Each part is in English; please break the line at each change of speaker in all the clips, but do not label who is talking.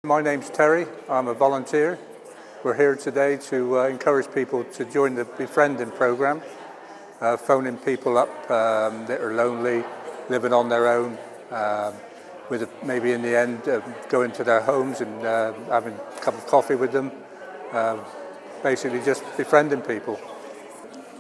My name's Terry, I'm a volunteer. We're here today to encourage people to join the Befriending programme, phoning people up that are lonely, living on their own, maybe in the end going to their homes and having a cup of coffee with them, basically just befriending people.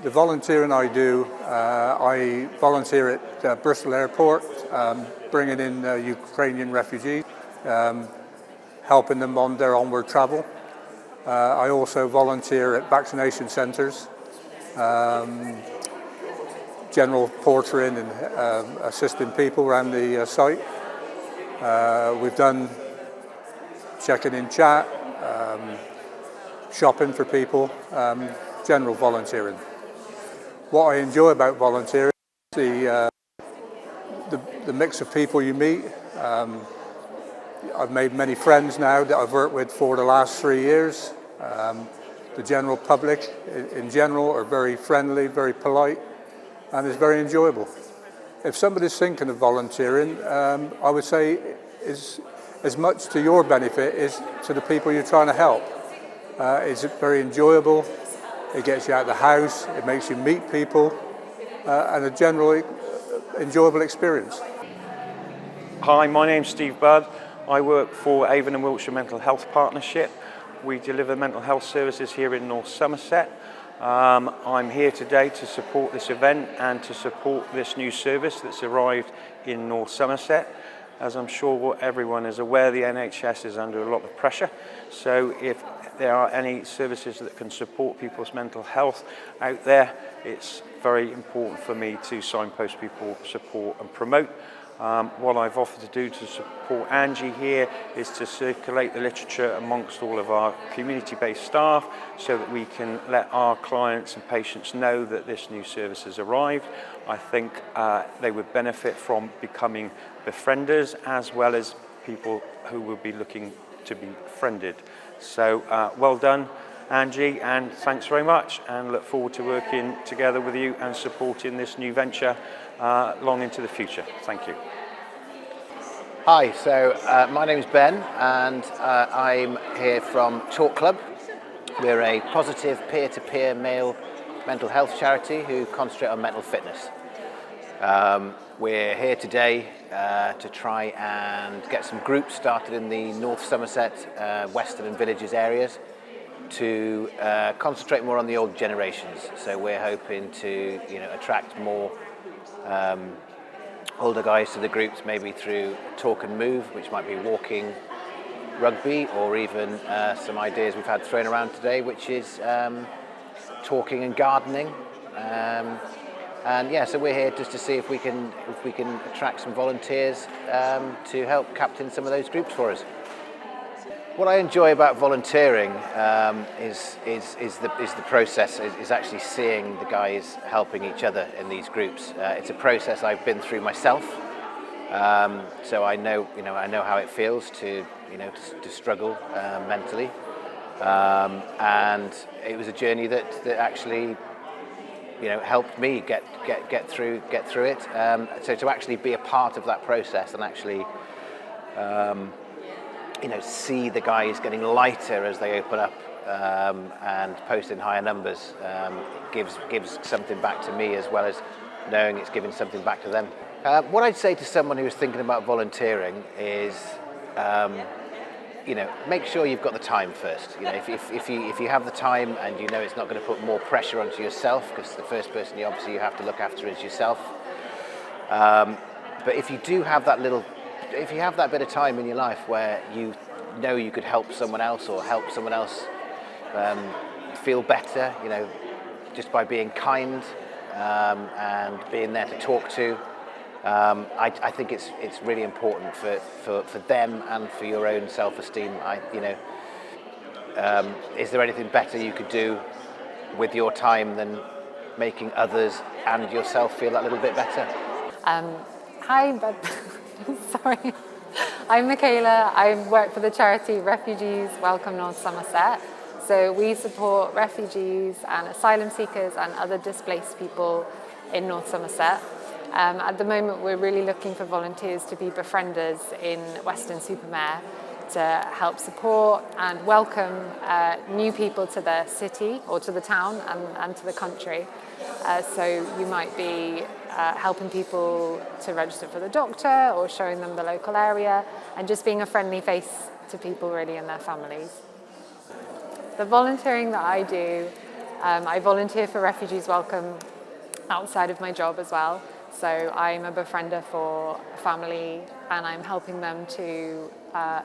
The volunteering I do, I volunteer at Bristol Airport, bringing in Ukrainian refugees, helping them on their onward travel. I also volunteer at vaccination centres, general portering and assisting people around the site. We've done checking in chat, shopping for people, general volunteering. What I enjoy about volunteering is the mix of people you meet. I've made many friends now that I've worked with for the last 3 years. The general public in general are very friendly, very polite, and it's very enjoyable. If somebody's thinking of volunteering, I would say is as much to your benefit as to the people you're trying to help. It's very enjoyable, it gets you out of the house, it makes you meet people, and a generally enjoyable experience.
Hi, my name's Steve Budd. I work for Avon and Wiltshire Mental Health Partnership. We deliver mental health services here in North Somerset. I'm here today to support this event and to support this new service that's arrived in North Somerset. As I'm sure everyone is aware, the NHS is under a lot of pressure. So if there are any services that can support people's mental health out there, it's very important for me to signpost people, support and promote. What I've offered to do to support Angie here is to circulate the literature amongst all of our community-based staff so that we can let our clients and patients know that this new service has arrived. I think they would benefit from becoming befrienders as well as people who will be looking to be friended. So well done, Angie, and thanks very much, and look forward to working together with you and supporting this new venture long into the future. Thank you.
Hi, so my name is Ben, and I'm here from Talk Club. We're a positive peer-to-peer male mental health charity who concentrate on mental fitness. We're here today to try and get some groups started in the North Somerset, Western and Villages areas to concentrate more on the old generations. So we're hoping to, attract more older guys to the groups, maybe through talk and move, which might be walking, rugby, or even some ideas we've had thrown around today, which is talking and gardening. So we're here just to see if we can attract some volunteers to help captain some of those groups for us. What I enjoy about volunteering is the process, is actually seeing the guys helping each other in these groups. It's a process I've been through myself, so I know how it feels to struggle mentally, and it was a journey that actually helped me get through it. So to actually be a part of that process and actually see the guys getting lighter as they open up and post in higher numbers gives something back to me, as well as knowing it's giving something back to them. What I'd say to someone who's thinking about volunteering is, make sure you've got the time first. If you have the time and it's not going to put more pressure onto yourself, because the first person you have to look after is yourself. But if you do have if you have that bit of time in your life where you could help someone else or help someone else feel better, just by being kind and being there to talk to, I think it's really important for them and for your own self-esteem. Is there anything better you could do with your time than making others and yourself feel that little bit better?
Hi, sorry. I'm Michaela. I work for the charity Refugees Welcome North Somerset. So we support refugees and asylum seekers and other displaced people in North Somerset. At the moment, we're really looking for volunteers to be befrienders in Western Supermare. to help support and welcome new people to the city or to the town and to the country. So you might be helping people to register for the doctor or showing them the local area and just being a friendly face to people really and their families. The volunteering that I do, I volunteer for Refugees Welcome outside of my job as well. So I'm a befriender for a family and I'm helping them to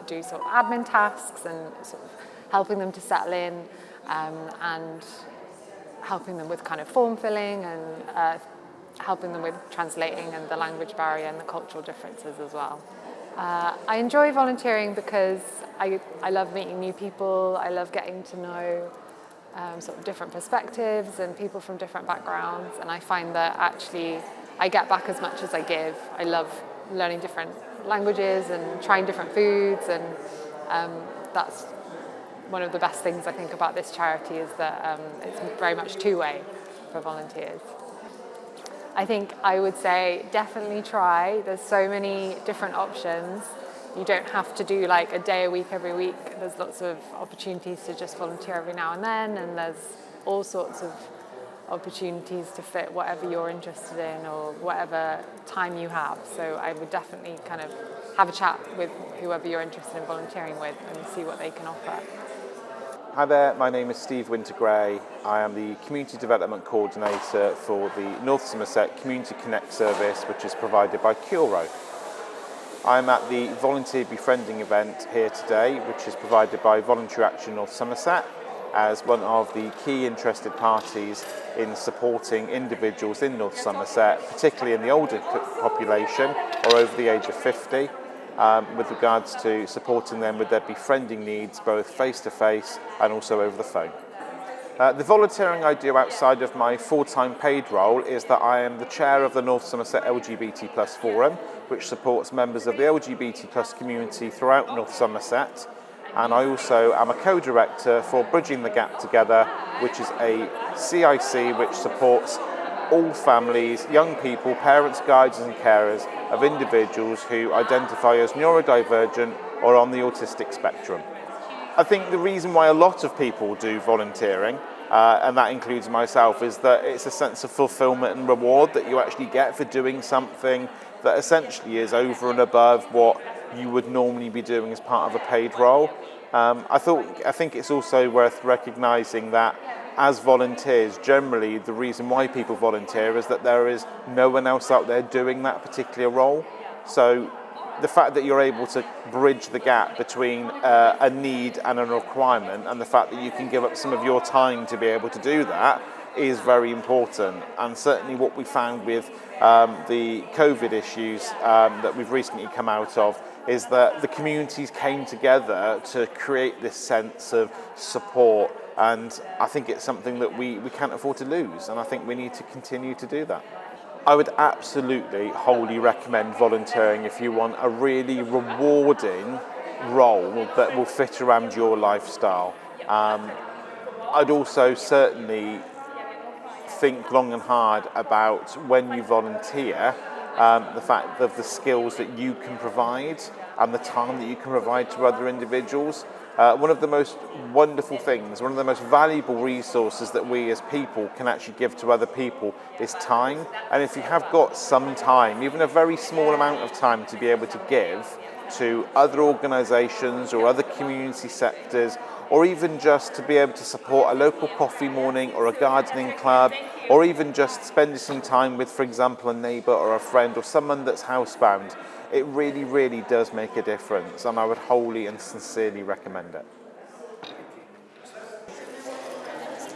do sort of admin tasks and sort of helping them to settle in and helping them with kind of form filling and helping them with translating and the language barrier and the cultural differences as well. I enjoy volunteering because I love meeting new people, I love getting to know sort of different perspectives and people from different backgrounds, and I find that actually I get back as much as I give. I love learning different languages and trying different foods, and that's one of the best things I think about this charity is that it's very much two-way for volunteers. I think I would say definitely try. There's so many different options. You don't have to do like a day a week every week. There's lots of opportunities to just volunteer every now and then, and there's all sorts of opportunities to fit whatever you're interested in or whatever time you have. So I would definitely kind of have a chat with whoever you're interested in volunteering with and see what they can offer.
Hi there, my name is Steve Winter-Gray. I am the Community Development Coordinator for the North Somerset Community Connect service, which is provided by Curo. I'm at the Volunteer Befriending event here today, which is provided by Voluntary Action North Somerset as one of the key interested parties in supporting individuals in North Somerset, particularly in the older population or over the age of 50, with regards to supporting them with their befriending needs, both face-to-face and also over the phone. The volunteering I do outside of my full-time paid role is that I am the chair of the North Somerset LGBT+ Forum, which supports members of the LGBT+ community throughout North Somerset. And I also am a co-director for Bridging the Gap Together, which is a CIC which supports all families, young people, parents, guides and carers of individuals who identify as neurodivergent or on the autistic spectrum. I think the reason why a lot of people do volunteering, and that includes myself, is that it's a sense of fulfillment and reward that you actually get for doing something that essentially is over and above what you would normally be doing as part of a paid role. I think it's also worth recognising that as volunteers, generally the reason why people volunteer is that there is no one else out there doing that particular role. So the fact that you're able to bridge the gap between a need and a requirement, and the fact that you can give up some of your time to be able to do that, is very important. And certainly what we found with the COVID issues that we've recently come out of is that the communities came together to create this sense of support, and I think it's something that we can't afford to lose, and I think we need to continue to do that. I would absolutely wholly recommend volunteering if you want a really rewarding role that will fit around your lifestyle. I'd also certainly think long and hard about when you volunteer, the fact of the skills that you can provide and the time that you can provide to other individuals. One of the most wonderful things, one of the most valuable resources that we as people can actually give to other people is time. And if you have got some time, even a very small amount of time to be able to give to other organisations or other community sectors, or even just to be able to support a local coffee morning or a gardening club, or even just spending some time with, for example, a neighbour or a friend or someone that's housebound, it really, really does make a difference, and I would wholly and sincerely recommend it.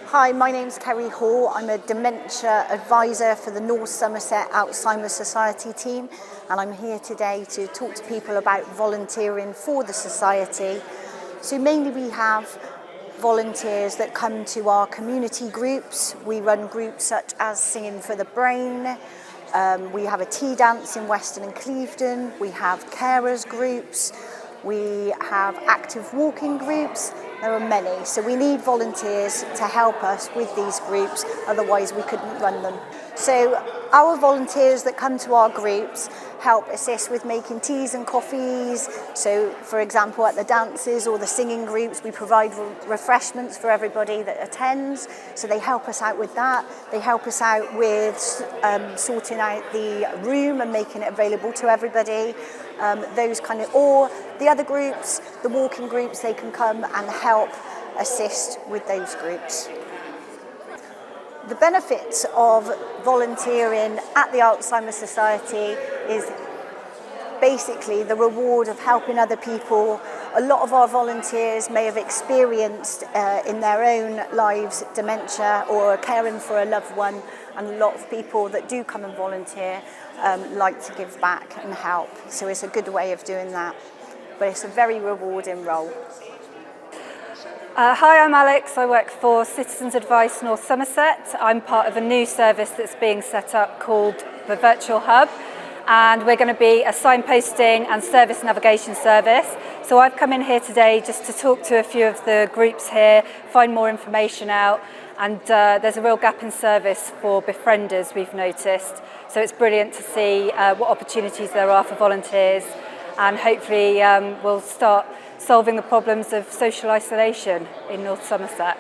Hi, my name's Kerry Hall. I'm a dementia advisor for the North Somerset Alzheimer's Society team, and I'm here today to talk to people about volunteering for the society. So mainly we have volunteers that come to our community groups. We run groups such as Singing for the Brain. We have a tea dance in Weston and Clevedon. We have carers groups. We have active walking groups. There are many, so we need volunteers to help us with these groups, otherwise we couldn't run them. So our volunteers that come to our groups help assist with making teas and coffees. So for example, at the dances or the singing groups, we provide refreshments for everybody that attends. So they help us out with that. They help us out with sorting out the room and making it available to everybody. Those kind of, or the other groups, the walking groups, they can come and help assist with those groups. The benefits of volunteering at the Alzheimer's Society is basically the reward of helping other people. A lot of our volunteers may have experienced in their own lives dementia or caring for a loved one, and a lot of people that do come and volunteer like to give back and help. So it's a good way of doing that, but it's a very rewarding role.
Hi, I'm Alex. I work for Citizens Advice North Somerset. I'm part of a new service that's being set up called the Virtual Hub, and we're going to be a signposting and service navigation service. So I've come in here today just to talk to a few of the groups here, find more information out, and there's a real gap in service for befrienders, we've noticed. So it's brilliant to see what opportunities there are for volunteers, and hopefully we'll start solving the problems of social isolation in North Somerset.